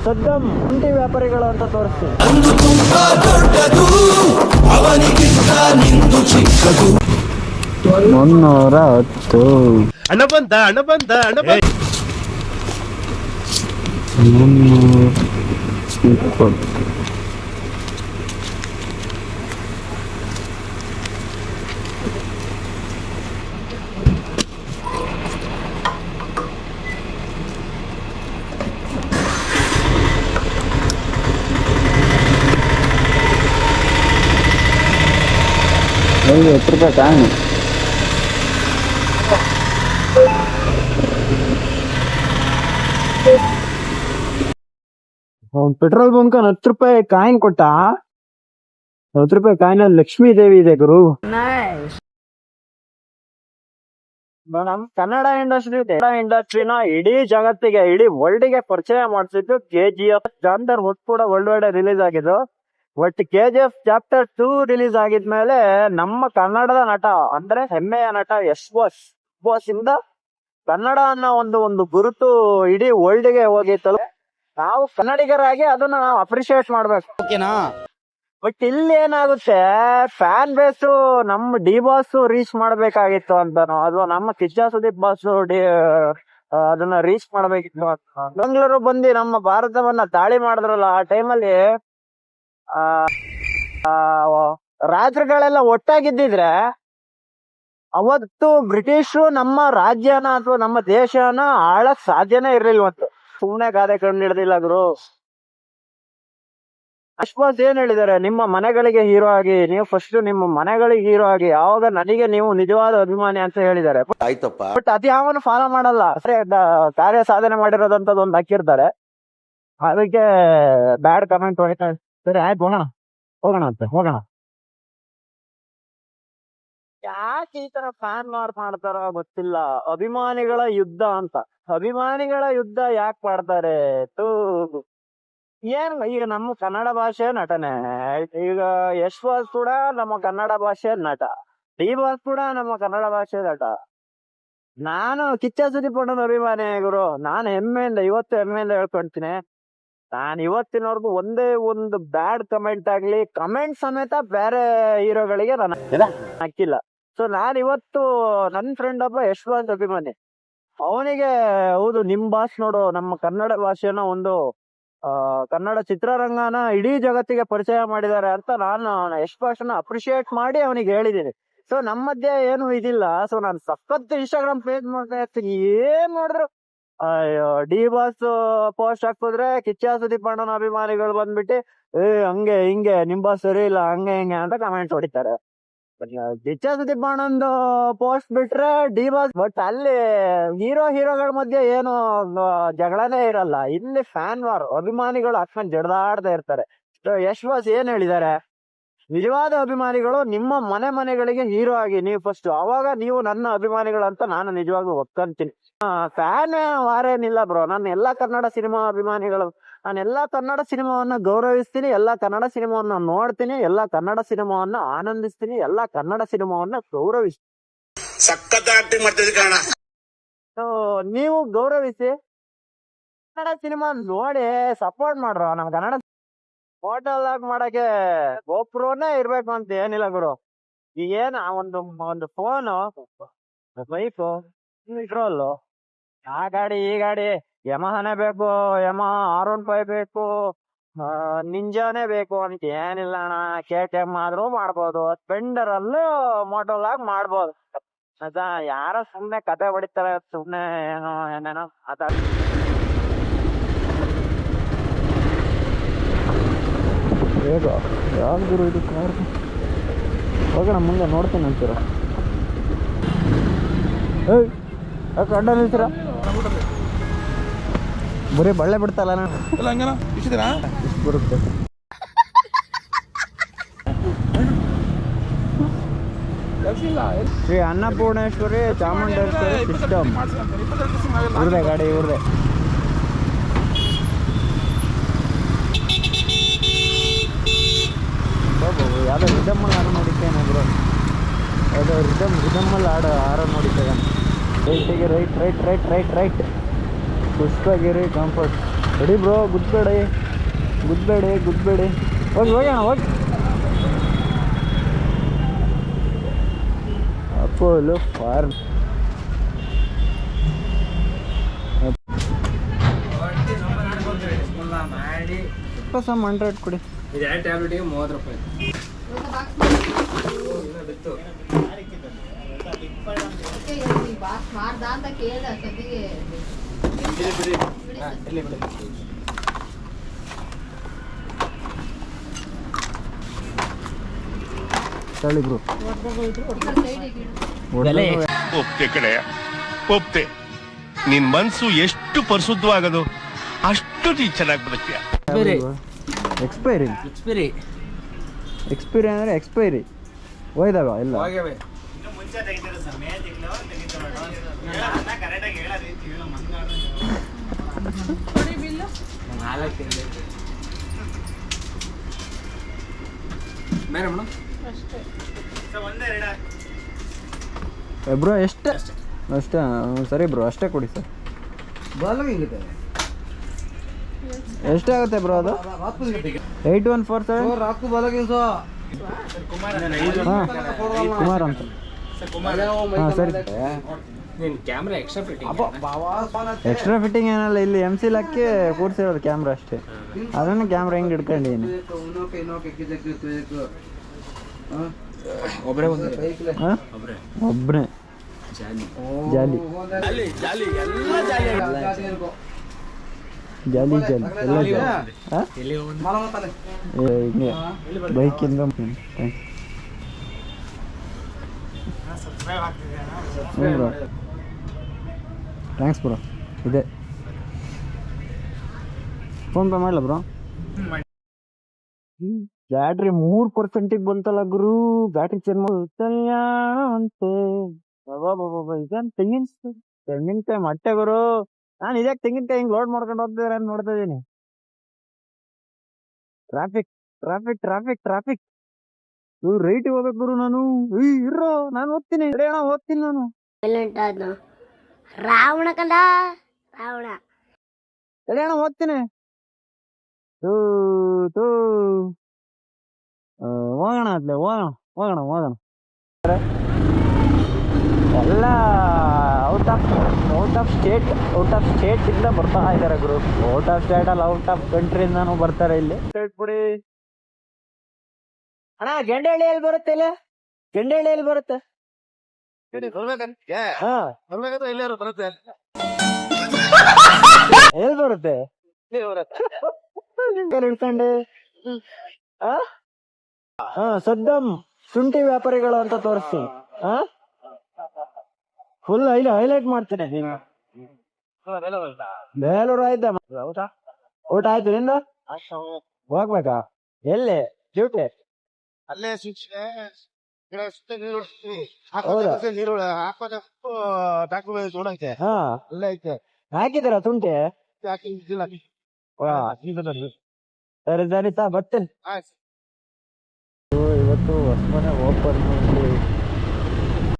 ಸದ್ದಂ ಒಂಟಿ ವ್ಯಾಪಾರಿಗಳು ಅಂತ ತೋರಿಸ್ತೀನಿ. $110. ಹಣ ಬಂದ 320. $50 ಕಾಯಿನ್. ಪೆಟ್ರೋಲ್ ಬಂಕ್ $10 ಕಾಯಿನ್ ಕೊಟ್ಟ. $10 ಕಾಯಿನಲ್ಲಿ ಲಕ್ಷ್ಮೀ ದೇವಿ ಇದೆ ಗುರು. ನಮ್ ಕನ್ನಡ ಇಂಡಸ್ಟ್ರಿನ ಇಡೀ ಜಗತ್ತಿಗೆ, ಇಡೀ ವರ್ಲ್ಡ್ ಗೆ ಪರಿಚಯ ಮಾಡಿಸಿದ್ದು KGF. ಜಾನ್ದರ್ ಹುಟ್ ಕೂಡ ವರ್ಲ್ಡ್ ವೈಡ್ ರಿಲೀಸ್ ಆಗಿದ್ದು. ಬಟ್ KGF ಚಾಪ್ಟರ್ 2 ರಿಲೀಸ್ ಆಗಿದ್ಮೇಲೆ ನಮ್ಮ ಕನ್ನಡದ ನಟ ಅಂದ್ರೆ ಹೆಮ್ಮೆಯ ನಟ ಯಶ್ ಬಾಸ್ ಇಂದ ಕನ್ನಡ ಅನ್ನೋ ಒಂದು ಗುರುತು ಇಡೀ ವರ್ಲ್ಡ್ ಗೆ ಹೋಗಿತ್ತಲ್ಲ. ನಾವು ಕನ್ನಡಿಗರಾಗಿ ಅದನ್ನ ನಾವು ಅಪ್ರಿಶಿಯೇಟ್ ಮಾಡ್ಬೇಕು. ಓಕೆನಾ? ಬಟ್ ಇಲ್ಲಿ ಏನಾಗುತ್ತೆ, ಫ್ಯಾನ್ ಬೇಸ್ ನಮ್ಮ ಡಿ ಬಾಸ್ ರೀಚ್ ಮಾಡ್ಬೇಕಾಗಿತ್ತು ಅಂತಾನೋ ಅಥವಾ ನಮ್ಮ ಕಿಚ್ಚ ಸುದೀಪ್ ಬಾಸ್ ಅದನ್ನ ರೀಚ್ ಮಾಡ್ಬೇಕಿತ್ತು ಅಂತ ಬೆಂಗಳೂರು ಬಂದು ನಮ್ಮ ಭಾರತವನ್ನ ದಾಳಿ ಮಾಡಿದ್ರಲ್ಲ, ಆ ಟೈಮಲ್ಲಿ ರಾಜ್ಯಗಳೆಲ್ಲ ಒಟ್ಟಾಗಿದ್ದಿದ್ರೆ ಅವತ್ತು ಬ್ರಿಟಿಷರು ನಮ್ಮ ರಾಜ್ಯನ ಅಥವಾ ನಮ್ಮ ದೇಶನ ಆಳಕ್ ಸಾಧ್ಯನೇ ಇರ್ಲಿಲ್ವಂತ. ಸುಮ್ನೆ ಗಾದೆ ಕಂಡು ಹಿಡ್ದಿಲ್ಲ ಗುರು. ಅಶ್ವಾಸ್ ಏನ್ ಹೇಳಿದಾರೆ, ನಿಮ್ಮ ಮನೆಗಳಿಗೆ ಹೀರೋ ಆಗಿ, ನೀವು ಫಸ್ಟ್ ನಿಮ್ಮ ಮನೆಗಳಿಗೆ ಹೀರೋ ಆಗಿ, ಆವಾಗ ನನಗೆ ನೀವು ನಿಜವಾದ ಅಭಿಮಾನಿ ಅಂತ ಹೇಳಿದ್ದಾರೆ. ಬಟ್ ಅದ್ ಯಾವನು ಫಾಲೋ ಮಾಡಲ್ಲ. ಸರಿ, ಕಾರ್ಯ ಸಾಧನೆ ಮಾಡಿರೋದಂತದ್ದು ಒಂದು ಹಾಕಿರ್ತಾರೆ, ಅದಕ್ಕೆ ಬ್ಯಾಡ್ ಕಮೆಂಟ್ ಹೊಡಿತಾ. ಸರಿ ಆಯ್ತು, ಹೋಗೋಣ. ಯಾಕೆ ಈ ತರ ಫ್ಯಾನ್ ಮಾಡ್ತಾರ ಗೊತ್ತಿಲ್ಲ. ಅಭಿಮಾನಿಗಳ ಯುದ್ಧ ಅಂತ. ಅಭಿಮಾನಿಗಳ ಯುದ್ಧ ಯಾಕೆ ಮಾಡ್ತಾರೆ? ಏನ್ ಈಗ ನಮ್ಮ ಕನ್ನಡ ಭಾಷೆ ನಟನೆ. ಈಗ ಯಶ್ ಬಾಸ್ ಕೂಡ ನಮ್ಮ ಕನ್ನಡ ಭಾಷೆ ನಟ, ಡಿ ಬಾಸ್ ಕೂಡ ನಮ್ಮ ಕನ್ನಡ ಭಾಷೆ ನಟ. ನಾನು ಕಿಚ್ಚ ಸುದೀಪ್ ಅಣ್ಣನ ಅಭಿಮಾನಿ ಗುರು. ನಾನು ಇವತ್ತು ಹೆಮ್ಮೆಯಿಂದ ಹೇಳ್ಕೊಂತೀನಿ, ನಾನು ಇವತ್ತಿನವರೆಗೂ ಒಂದೇ ಒಂದು ಬ್ಯಾಡ್ ಕಮೆಂಟ್ ಆಗ್ಲಿ, ಕಮೆಂಟ್ ಸಮೇತ ಬೇರೆ ಹೀರೋಗಳಿಗೆ ನಾನು ಹಾಕಿಲ್ಲ. ಸೊ ನಾನು ಇವತ್ತು ನನ್ನ ಫ್ರೆಂಡ್ ಒಬ್ಬ ಯಶ್ ಬಾಸ್ ಅಭಿಮಾನಿ. ಅವನಿಗೆ ಹೌದು ನಿಮ್ ಬಾಸ್ ನೋಡು ನಮ್ಮ ಕನ್ನಡ ಭಾಷೆನ ಒಂದು ಕನ್ನಡ ಚಿತ್ರರಂಗನ ಇಡೀ ಜಗತ್ತಿಗೆ ಪರಿಚಯ ಮಾಡಿದ್ದಾರೆ ಅಂತ ನಾನು ಯಶ್ ಬಾಸ್ನ ಅಪ್ರಿಶಿಯೇಟ್ ಮಾಡಿ ಅವನಿಗೆ ಹೇಳಿದ್ದೀನಿ. ಸೊ ನಮ್ಮ ಮಧ್ಯೆ ಏನು ಇದಿಲ್ಲ. ಸೊ ನಾನು ಸಖತ್ ಇನ್ಸ್ಟಾಗ್ರಾಮ್ ಪೇಜ್ ಮಾಡ್ತಾ ಇರ್ತೀನಿ, ಏನ್ ನೋಡಿದ್ರು ಡಿ ಬಾಸ್ ಪೋಸ್ಟ್ ಹಾಕಿದ್ರೆ ಕಿಚ್ಚ ಸುದೀಪ್ ಅಣ್ಣನ ಅಭಿಮಾನಿಗಳು ಬಂದ್ಬಿಟ್ಟು ಹಂಗೆ ಹಿಂಗೆ ನಿಮ್ ಬಾಸ್ ಸರಿ ಇಲ್ಲ ಹಂಗೆ ಹಿಂಗೆ ಅಂತ ಕಮೆಂಟ್ ಹೊಡಿತಾರೆ. ಕಿಚ್ಚ ಸುದೀಪ್ ಅಣ್ಣಂದು ಪೋಸ್ಟ್ ಬಿಟ್ರೆ ಡಿ ಬಾಸ್. ಬಟ್ ಅಲ್ಲಿ ಹೀರೋಗಳ ಮಧ್ಯೆ ಏನು ಜಗಳನೇ ಇರಲ್ಲ. ಇಲ್ಲಿ ಫ್ಯಾನ್ ವಾರ್, ಅಭಿಮಾನಿಗಳು ಹಾಕೊಂಡ್ ಜಡ್ದಾಡ್ತಾ ಇರ್ತಾರೆ. ಯಶ್ ಬಾಸ್ ಏನ್ ಹೇಳಿದ್ದಾರೆ, ನಿಜವಾದ ಅಭಿಮಾನಿಗಳು ನಿಮ್ಮ ಮನೆಗಳಿಗೆ ಹೀರೋ ಆಗಿ ನೀವು ಫಸ್ಟ್, ಅವಾಗ ನೀವು ನನ್ನ ಅಭಿಮಾನಿಗಳು ಅಂತ ನಾನು ನಿಜವಾಗ್ಲೂ ಒಪ್ಕೊಂತೀನಿ. Fan ವಾರೇನಿಲ್ಲ bro. ನಾನು ಎಲ್ಲಾ ಕನ್ನಡ ಸಿನಿಮಾ ಅಭಿಮಾನಿಗಳು, ನಾನು ಎಲ್ಲಾ ಕನ್ನಡ ಸಿನಿಮಾವನ್ನ ಗೌರವಿಸ್ತೀನಿ, ಎಲ್ಲಾ ಕನ್ನಡ ಸಿನಿಮಾವನ್ನ ನೋಡ್ತೀನಿ, ಎಲ್ಲಾ ಕನ್ನಡ ಸಿನಿಮಾವನ್ನ ಆನಂದಿಸ್ತೀನಿ, ಎಲ್ಲಾ ಕನ್ನಡ ಸಿನಿಮಾವನ್ನ ಗೌರವಿಸ್ತೀನಿ. ನೀವು ಗೌರವಿಸಿ, ಕನ್ನಡ ಸಿನಿಮಾ ನೋಡಿ ಸಪೋರ್ಟ್ ಮಾಡ್ರ. ನಮ್ ಕನ್ನಡ ಹೋಟೆಲ್ ಮಾಡಕ್ಕೆ ಗೋಪುರನೇ ಇರ್ಬೇಕು ಅಂತ ಏನಿಲ್ಲ ಗುರು. ಈಗೇನ ಒಂದು ಫೋನು, ಬೈಕು, ಪೆಟ್ರೋಲು, ಆ ಗಾಡಿ ಈ ಗಾಡಿ, ಯಮಹನೇ ಬೇಕು, ಯಮಹ R15 ಬೇಕು, ನಿಂಜಾನೇ ಬೇಕು ಅಂತ ಏನಿಲ್ಲ ಅಣ್ಣ. KTM ಆದ್ರೂ ಮಾಡ್ಬೋದು, ಸ್ಪೆಂಡರ್ ಅಲ್ಲೂ ಮೋಟೋಲಾಗ್ ಮಾಡ್ಬೋದು. ಯಾರ ಸುಮ್ನೆ ಕತೆ ಹೊಡಿತಾರೆ, ಸುಮ್ನೆ ಏನೇನೋ ಬೇಗ ಯಾವ್ದು ಗುರು ಇದು ಕಾರ್. ಹೋಗೋಣ ಮುಂದೆ, ನೋಡ್ತೀನಿ ಅಂತೀರ. ಯಾಕೆ ಅಡ್ಡ ನಿಲ್ತೀರ? ಬರೀ ಬಳ್ಳೆ ಬಿಡ್ತಲ್ಲ ಇಷ್ಟು ಬರುತ್ತೆ. ಶ್ರೀ ಅನ್ನಪೂರ್ಣೇಶ್ವರಿ ಚಾಮುಂಡೇಶ್ವರಿ ಸಿಸ್ಟಮ್ ಇವ್ರದೇ ಗಾಡಿ, ಇವ್ರದೇ. ಯಾವುದೋ ರಿದಮ್ಮಲ್ಲಿ ಆಡೋ ನೋಡಿದ್ದೇನೆ ಬ್ರೋ, ಯಾವುದೋ ರಿದಮ್ಮಲ್ಲಿ ಆಡೋ ನೋಡಿದ್ದೇನೆ. ರೈಟಿಗೆ right right right right right Pushpagiri comfort. Ready bro, ಗುದ್ಬೇಡಿ ಗುದ್ಬೇಡಿ ಗುದ್ಬೇಡಿ. ಹೋಗಿ ಹೋಗೋಣ ಹೋಗಿ. Apollo form. ಸಮ್ 100 ಕೊಡಿ. ಇದು 2 ಟ್ಯಾಬ್ಲೆಟ್ಗೆ 30 ರೂಪಾಯಿ. ತಳಿ ಬ್ರೋ. ಒಪ್ತೆ ಕಡೆ ಒಪ್ತೆ. ನಿನ್ ಮನ್ಸು ಎಷ್ಟು ಪರಿಶುದ್ಧವಾಗದು ಅಷ್ಟು ನೀ ಚೆನ್ನಾಗಿ ಬದುಕ್ತೀಯ. ಎಕ್ಸ್ಪೈರಿ ಎಕ್ಸ್ಪೈರಿ ಎಕ್ಸ್ಪೈರಿ ಅಂದರೆ ಎಕ್ಸ್ಪೈರಿ ಹೋಯ್ದಾವ ಎಲ್ಲ. ಬ್ರೋ ಎಷ್ಟು ಅಷ್ಟೇ? ಸರಿ ಬ್ರೋ, ಅಷ್ಟೇ ಕೊಡಿ ಸರ್. ಎಷ್ಟಾಗುತ್ತೆ ಬ್ರೋ ಅದು? 8147 ಕುಮಾರ್ ಅಂತ. ಹಾಂ ಸರಿ. Camera extra fitting. Extra fitting ಏನಲ್ಲ, ಇಲ್ಲಿ MC ಲಾಕ್ಕೆ ಕೂರ್ಸಿರೋದು ಕ್ಯಾಮ್ರಾ ಅಷ್ಟೇ. ಅದನ್ನು ಕ್ಯಾಮ್ರಾ ಹೆಂಗೆ ಹಿಡ್ಕೊಂಡಿದ್ದೀನಿ. ಒಬ್ಬರೇ ಒಬ್ಬನೇ ಜಾಲಿ ಜಾಲಿ ಎಲ್ಲ ಹಿಂಗೆ ಬೈಕಿಂದ. Thanks bro. ಇದೆ ಫೋನ್ ಪೇ ಮಾಡಲ ಬ್ರೋ? ಬ್ಯಾಟ್ರಿ 3% ಬಂತಲ್ಲ ಗುರು. ಬ್ಯಾಟ್ರಿ ಚೇಂಜ್ ಅಂತೆ. ತೆಂಗಿನಕಾಯಿ ಮಟ್ಟೆ ಗುರು. ನಾನು ಇದಕ್ಕೆ ತೆಂಗಿನಕಾಯಿ ಹಿಂಗ್ ಲೋಡ್ ಮಾಡ್ಕೊಂಡು ಹೋಗ್ತಿದಾರೆ ಅಂತ ನೋಡ್ತಾ ಇದೀನಿ. Traffic traffic traffic traffic. Right ಹೋಗ್ಬೇಕು ಗುರು. ನಾನು ಇರೋ ನಾನು ಓದ್ತೀನಿ. ಓದ್ತೀನಿ ನಾನು. ರಾವಣ ಕಂದ ರಾವಣ ಓದ್ತೀನಿ. ಹೋಗೋಣ ಅದ್ಲೆ ಹೋಗೋಣ ಹೋಗೋಣ ಹೋಗೋಣ. ಎಲ್ಲ ಔಟ್ ಆಫ್ ಸ್ಟೇಟ್ ಇಂದ ಬರ್ತಾ ಇದಾರೆ ಗುರು. ಔಟ್ ಆಫ್ ಸ್ಟೇಟ್ ಅಲ್ಲ, ಔಟ್ ಆಫ್ ಕಂಟ್ರಿ ಇಂದಾನು ಬರ್ತಾರೆ ಇಲ್ಲಿ. ಬಿಡಿ ಅಣ್ಣ. ಗೆಂಡಹಳ್ಳಿ ಎಲ್ಲಿ ಬರುತ್ತೆ? ಇಲ್ಲ ಗೆಂಡಹಳ್ಳಿ ಎಲ್ಲಿ ಬರುತ್ತೆ? ಎಲ್ಲಿ ಬರುತ್ತೆ? ಹಿಡ್ಕೊಂಡೆ ಸದ್ದಂ ಶುಂಠಿ ವ್ಯಾಪಾರಿಗಳು ಅಂತ ತೋರಿಸ್ತೀನಿ. ಫುಲ್ ಹೈಲೈಟ್ ಮಾಡ್ತೀನಿ. ಬೇಲೂರು ಆಯ್ತಾ? ಊಟ ಆಯ್ತು ನಿಂದು? ಹೋಗ್ಬೇಕಾ? ಎಲ್ಲಿ ಡ್ಯೂಟಿ? ಅಲ್ಲೇ ಅಲ್ಲೇ ಐತೆ. ಹಾಕಿದಾರ ಶುಂಠಿ? ಸರಿ ಸರಿತಾ ಬರ್ತೇನೆ. ಇವತ್ತು ಹೊಸ ಮನೆ ಓಪನ್